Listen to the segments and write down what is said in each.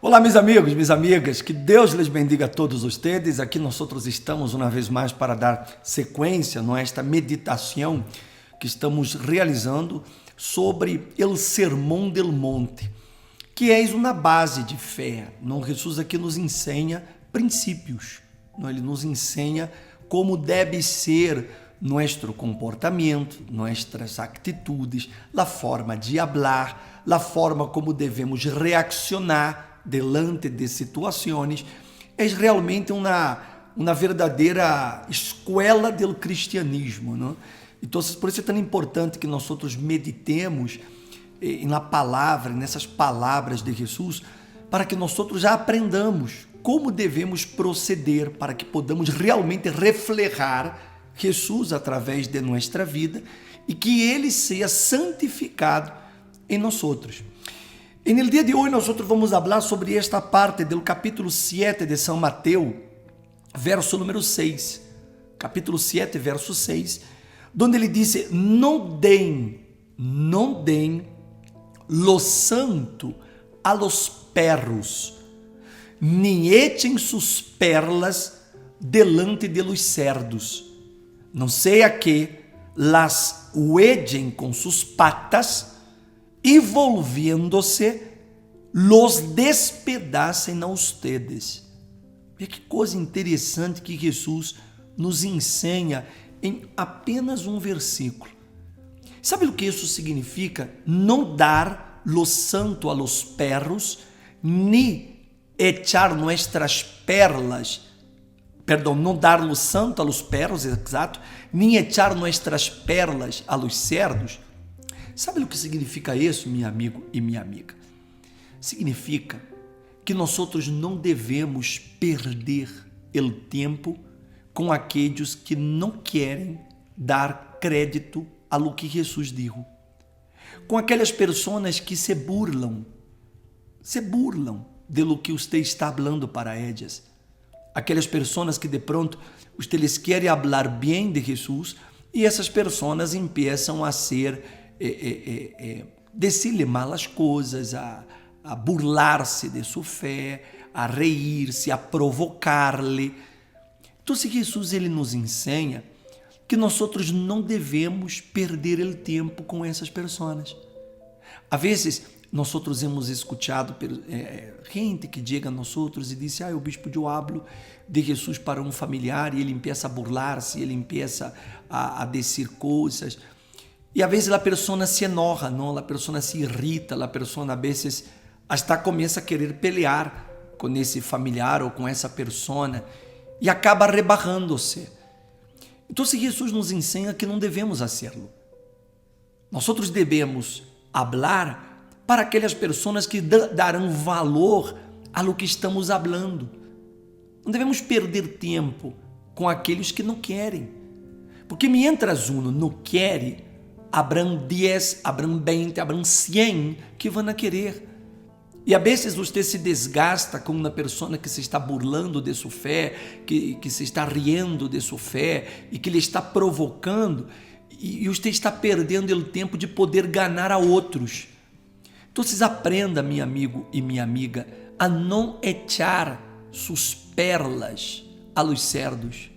Olá, meus amigos, minhas amigas, que Deus les bendiga a todos vocês. Aqui nós estamos uma vez mais para dar sequência a esta meditação que estamos realizando sobre o Sermão del Monte, que é uma base de fé. Jesus aqui nos ensina princípios, ele nos ensina como deve ser nosso comportamento, nossas atitudes, a forma de falar, a forma como devemos reaccionar delante de situações. É realmente uma verdadeira escola do cristianismo, não? Então, por isso é tão importante que nós meditemos na palavra, nessas palavras de Jesus, para que nós já aprendamos como devemos proceder, para que podamos realmente reflejar Jesus através de nossa vida e que Ele seja santificado em nós. E no dia de hoje nós vamos falar sobre esta parte do capítulo 7 de São Mateus, verso número 6. Capítulo 7, verso 6, onde ele diz: não den lo santo a los perros, nem echen sus perlas delante de los cerdos, não seja que las huellen com sus patas e volviendo-se, los despedacem a ustedes. Veja que coisa interessante que Jesus nos ensina em apenas um versículo. Sabe o que isso significa? Não dar lo santo a los perros, ni echar nuestras perlas, não dar lo santo a los perros, exato, nem echar nuestras perlas a los cerdos. Sabe o que significa isso, meu amigo e minha amiga? Significa que nós não devemos perder o tempo com aqueles que não querem dar crédito a lo que Jesus disse, com aquelas pessoas que se burlam de lo que você está falando para elas, aquelas pessoas que de pronto você les quer falar bem de Jesus e essas pessoas começam a ser decirle malas coisas, a burlar-se de sua fé, a reír-se, a provocar-lhe. Então, Jesus ele nos ensina que nós não devemos perder o tempo com essas pessoas. Às vezes, nós hemos escutado gente que chega a nós e diz: o bispo eu hablo de Jesus para um familiar, e ele começa a burlar-se, ele começa a dizer coisas. E a vezes a pessoa se enoja, não? A pessoa se irrita, a pessoa a vezes hasta começa a querer pelear com esse familiar ou com essa pessoa e acaba rebarrando-se. Então, Jesus nos ensina que não devemos fazê-lo. Nós devemos falar para aquelas pessoas que darão valor a lo que estamos falando. Não devemos perder tempo com aqueles que não querem, porque mientras uno não quer, habrão 10, habrão 20, habrão 100 que vão a querer. E a vezes você se desgasta com uma pessoa que se está burlando de sua fé, que se está riendo de sua fé e que lhe está provocando, e você está perdendo o tempo de poder ganhar a outros. Então, aprenda, meu amigo e minha amiga, a não echar suas perlas a los cerdos.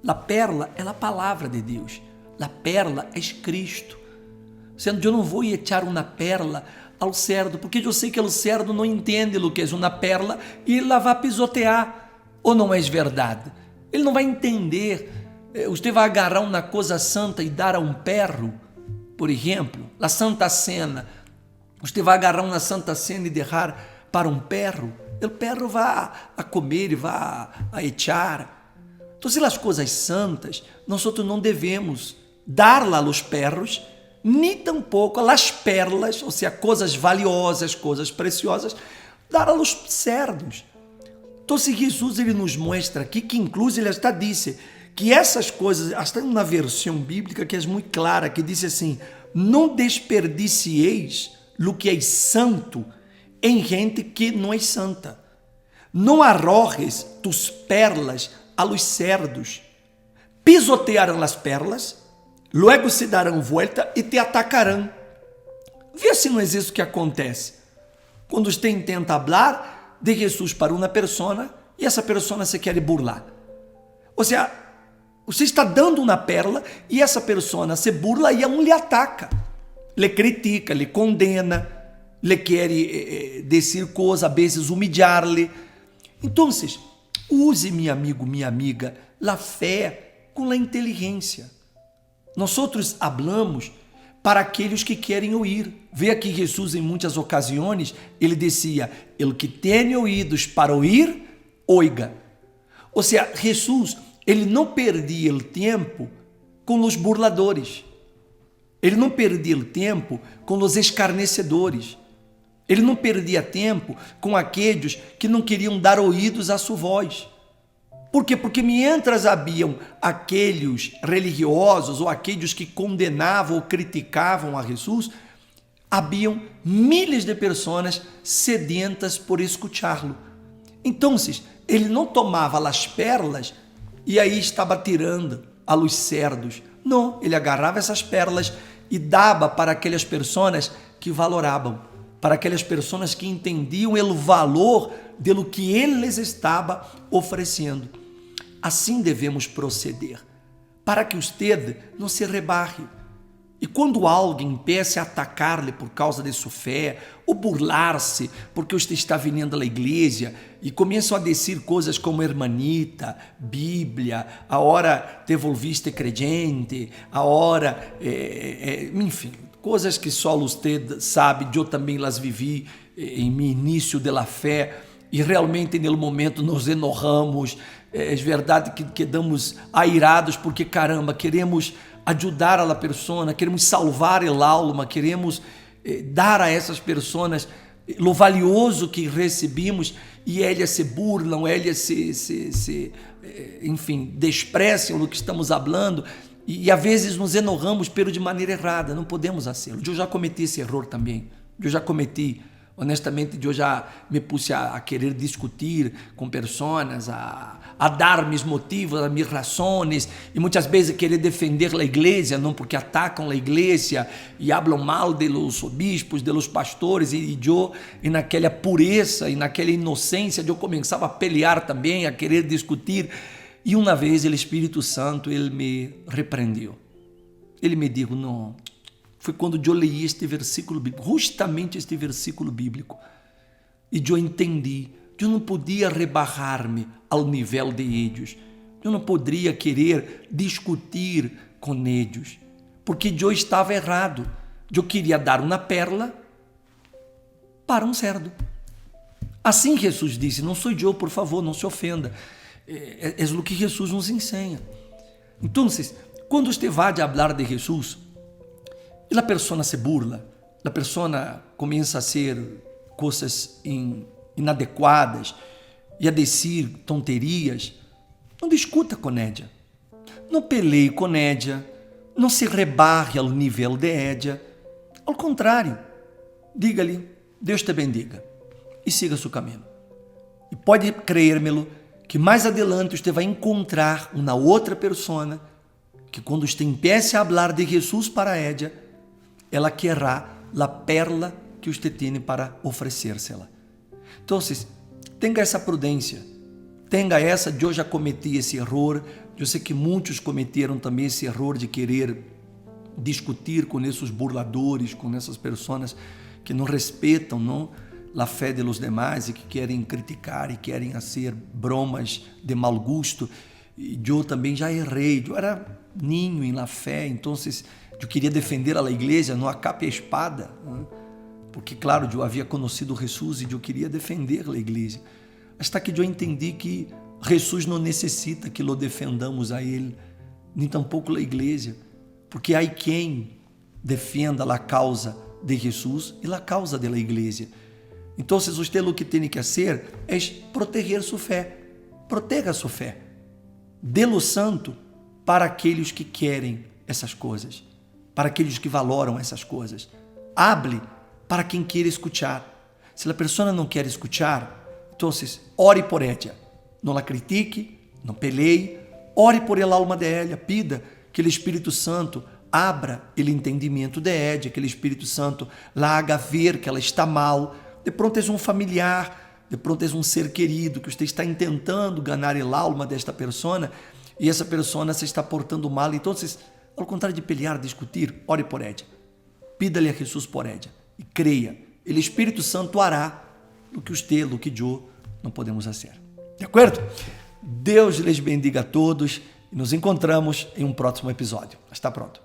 A perla é a palavra de Deus. A perla é Cristo. Sendo que eu não vou echar uma perla ao cerdo, porque eu sei que o cerdo não entende o que é uma perla e ele vai pisotear, ou não é verdade? Ele não vai entender. Você vai agarrar uma coisa santa e dar a um perro, por exemplo, a Santa Cena. Você vai agarrar uma Santa Cena e deixar para um perro, o perro vai a comer e vai a echar. Então, se as coisas santas, nós não devemos dar-la aos perros, nem tampouco as perlas, ou seja, coisas valiosas, coisas preciosas, dar aos cerdos. Então, se Jesus ele nos mostra aqui, que inclusive ele está disse que essas coisas, hasta uma versão bíblica que é muito clara, que diz assim: não desperdicieis o que é santo em gente que não é santa. Não arrojes tus perlas a los cerdos. Pisotearão as perlas, luego se darão volta e te atacarão. Vê se não é isso que acontece. Quando você tenta falar, de Jesus para uma persona e essa persona se quer burlar. Ou seja, você está dando uma perla e essa persona se burla e aún lhe ataca, lhe critica, lhe condena, lhe quer dizer coisas, a vezes humilhar-lhe. Então, use, meu amigo, minha amiga, a fé com a inteligência. Nós hablamos para aqueles que querem ouvir. Vê aqui Jesus em muitas ocasiões, ele dizia, el que tem ouvidos para ouvir, oiga. Ou seja, Jesus, ele não perdia o tempo com os burladores. Ele não perdia o tempo com os escarnecedores. Ele não perdia tempo com aqueles que não queriam dar ouvidos à sua voz. Por quê? Porque mientras haviam aqueles religiosos ou aqueles que condenavam ou criticavam a Jesus, haviam milhares de pessoas sedentas por escutá-lo. Então, ele não tomava as perlas e aí estava tirando a los cerdos. Não, ele agarrava essas perlas e dava para aquelas pessoas que valoravam, para aquelas pessoas que entendiam o valor de lo que ele lhes estava oferecendo. Assim devemos proceder, para que você não se rebarre. E quando alguém empiece a atacar-lhe por causa de sua fé, ou burlar-se porque você está vindo à igreja e começam a dizer coisas como hermanita, Bíblia, a hora te volviste creyente, a hora, enfim, coisas que só você sabe, eu também las vivi em meu início de la fé, e realmente no momento nos enojamos, é verdade que quedamos airados porque caramba, queremos ajudar a pessoa, queremos salvar a alma, queremos dar a essas pessoas o valioso que recebemos e elas se burlam, elas enfim, desprezam o que estamos falando e às vezes nos enojamos, pero de maneira errada, não podemos fazê-lo. Eu já cometi esse erro também, eu já cometi. Honestamente, eu já me puse a querer discutir com pessoas, a dar meus motivos, as minhas razões, e muitas vezes querer defender a igreja, não porque atacam a igreja e falam mal de los obispos, de los pastores, e eu, e naquela pureza e naquela inocência, eu começava a pelear também, a querer discutir, e uma vez o Espírito Santo, ele me repreendeu. Ele me disse, não... Foi quando eu li este versículo bíblico, justamente este versículo bíblico. E eu entendi, eu não podia rebarrar-me ao nível de eles. Eu não poderia querer discutir com eles, porque eu estava errado. Eu queria dar uma perla para um cerdo. Assim Jesus disse, não sou eu, por favor, não se ofenda. É o que Jesus nos ensina. Então, quando você vai falar de Jesus, e a pessoa se burla, a pessoa começa a ser coisas inadequadas e a dizer tonterias, não discuta com ela, não peleie com ela, não se rebarre ao nível de ela. Ao contrário, diga-lhe, Deus te bendiga e siga seu caminho. E pode crer-me-lo que mais adelante você vai encontrar uma outra pessoa que quando você empiece a falar de Jesus para ela, ela querrá a perla que você tem para oferecer-se-la. Então, tenha essa prudência, tenha essa, eu já cometi esse erro, eu sei que muitos cometeram também esse erro de querer discutir com esses burladores, com essas pessoas que não respeitam não, a fé de los demais e que querem criticar e querem fazer bromas de mau gosto. E eu também já errei, eu era ninho em la fé, então eu queria defender a igreja, não a capa e a espada, né? Porque claro, eu havia conhecido Jesus e eu queria defender a igreja, até que eu entendi que Jesus não necessita que lo defendamos a ele, nem tampouco a igreja, porque há quem defenda a causa de Jesus e a causa da igreja. Então, você o que tem que fazer é proteger sua fé, proteja sua fé, dê-lo santo para aqueles que querem essas coisas, para aqueles que valoram essas coisas. Hable para quem queira escutar. Se a pessoa não quer escutar, então ore por ela. Não a critique, não peleie, ore por a alma de ela, pida que o Espírito Santo abra o entendimento de ela, que o Espírito Santo la haga ver que ela está mal. De pronto é um familiar, de pronto é um ser querido, que você está intentando ganhar el alma desta persona e essa persona se está portando mal. Então, ao contrário de pelear, discutir, ore por ella. Pídale a Jesus por ella e creia. O Espírito Santo hará o que você, o que eu não podemos fazer. De acordo? Deus lhes bendiga a todos e nos encontramos em um próximo episódio. Está pronto.